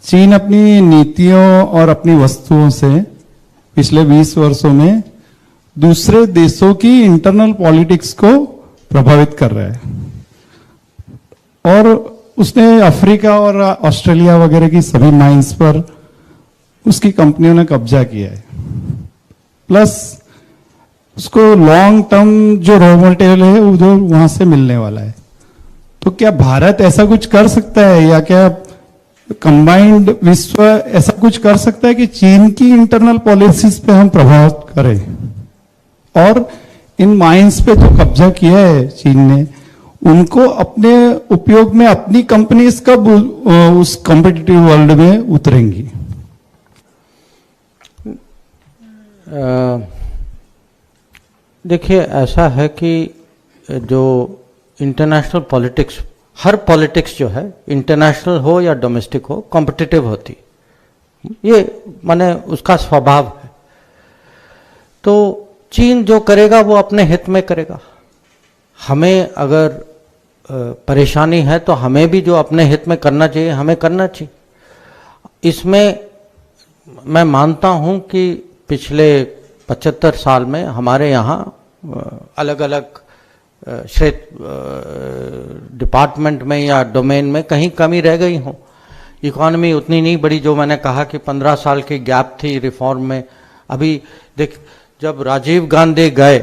चीन अपनी नीतियों और अपनी वस्तुओं से पिछले 20 वर्षों में दूसरे देशों की इंटरनल पॉलिटिक्स को प्रभावित कर रहा है और उसने अफ्रीका और ऑस्ट्रेलिया वगैरह की सभी माइंस पर उसकी कंपनियों ने कब्जा किया है। प्लस उसको लॉन्ग टर्म जो रॉ मटेरियल है उधर वहां से मिलने वाला है। तो क्या भारत ऐसा कुछ कर सकता है या क्या कंबाइंड विश्व ऐसा कुछ कर सकता है कि चीन की इंटरनल पॉलिसीज पे हम प्रभाव करें और इन माइंस पे जो कब्जा किया है चीन ने उनको अपने उपयोग में अपनी कंपनीज कब उस कॉम्पिटिटिव वर्ल्ड में उतरेंगी? देखिए, ऐसा है कि जो इंटरनेशनल पॉलिटिक्स, हर पॉलिटिक्स जो है इंटरनेशनल हो या डोमेस्टिक हो, कॉम्पिटिटिव होती, ये माने उसका स्वभाव है। तो चीन जो करेगा वो अपने हित में करेगा। हमें अगर परेशानी है तो हमें भी जो अपने हित में करना चाहिए हमें करना चाहिए। इसमें मैं मानता हूं कि पिछले 75 साल में हमारे यहाँ अलग अलग क्षेत्र डिपार्टमेंट में या डोमेन में कहीं कमी रह गई हो। इकॉनमी उतनी नहीं बढ़ी जो मैंने कहा कि 15 साल की गैप थी रिफॉर्म में। अभी देख, जब राजीव गांधी गए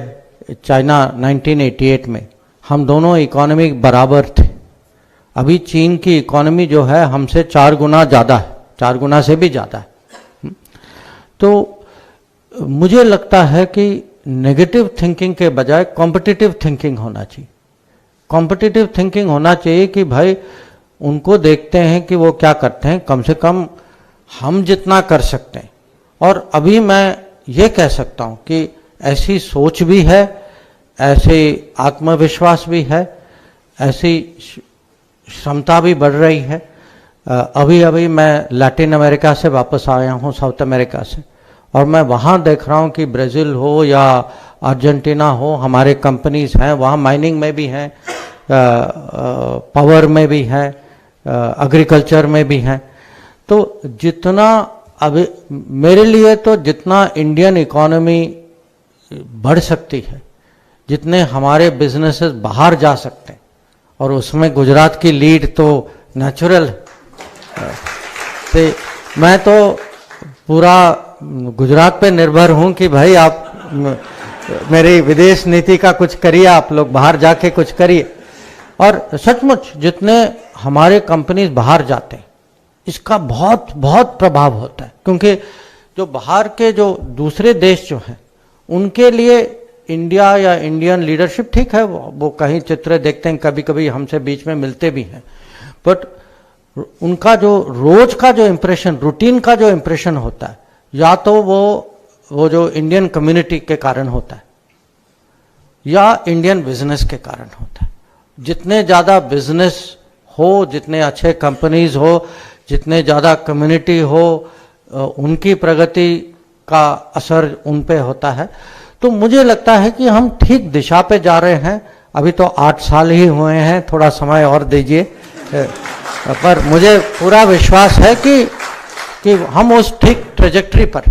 चाइना 1988 में, हम दोनों इकॉनमी बराबर थे। अभी चीन की इकॉनमी जो है हमसे 4 गुना ज़्यादा है, 4 गुना से भी ज़्यादा है। तो मुझे लगता है कि नेगेटिव थिंकिंग के बजाय कॉम्पिटिटिव थिंकिंग होना चाहिए। कॉम्पिटिटिव थिंकिंग होना चाहिए कि भाई उनको देखते हैं कि वो क्या करते हैं, कम से कम हम जितना कर सकते हैं। और अभी मैं ये कह सकता हूँ कि ऐसी सोच भी है, ऐसे आत्मविश्वास भी है, ऐसी क्षमता भी बढ़ रही है। अभी अभी मैं लैटिन अमेरिका से वापस आया हूँ, साउथ अमेरिका से, और मैं वहाँ देख रहा हूँ कि ब्राज़ील हो या अर्जेंटीना हो, हमारे कंपनीज हैं वहाँ, माइनिंग में भी हैं, पावर में भी हैं, एग्रीकल्चर में भी हैं। तो जितना अभी मेरे लिए तो जितना इंडियन इकोनॉमी बढ़ सकती है, जितने हमारे बिजनेसेस बाहर जा सकते हैं, और उसमें गुजरात की लीड तो नेचुरल है। तो मैं तो पूरा गुजरात पे निर्भर हूँ कि भाई आप मेरी विदेश नीति का कुछ करिए, आप लोग बाहर जाके कुछ करिए। और सचमुच जितने हमारे कंपनीज बाहर जाते हैं इसका बहुत बहुत प्रभाव होता है, क्योंकि जो बाहर के जो दूसरे देश जो हैं उनके लिए इंडिया या इंडियन लीडरशिप ठीक है, वो कहीं चित्र देखते हैं, कभी कभी हमसे बीच में मिलते भी हैं, बट उनका जो रोज का जो इम्प्रेशन, रूटीन का जो इम्प्रेशन होता है, या तो वो जो इंडियन कम्युनिटी के कारण होता है या इंडियन बिजनेस के कारण होता है। जितने ज़्यादा बिजनेस हो, जितने अच्छे कंपनीज हो, जितने ज़्यादा कम्युनिटी हो, उनकी प्रगति का असर उन पे होता है। तो मुझे लगता है कि हम ठीक दिशा पे जा रहे हैं। अभी तो 8 साल ही हुए हैं, थोड़ा समय और दीजिए, पर मुझे पूरा विश्वास है कि हम उस ठीक ट्रेजेक्टरी पर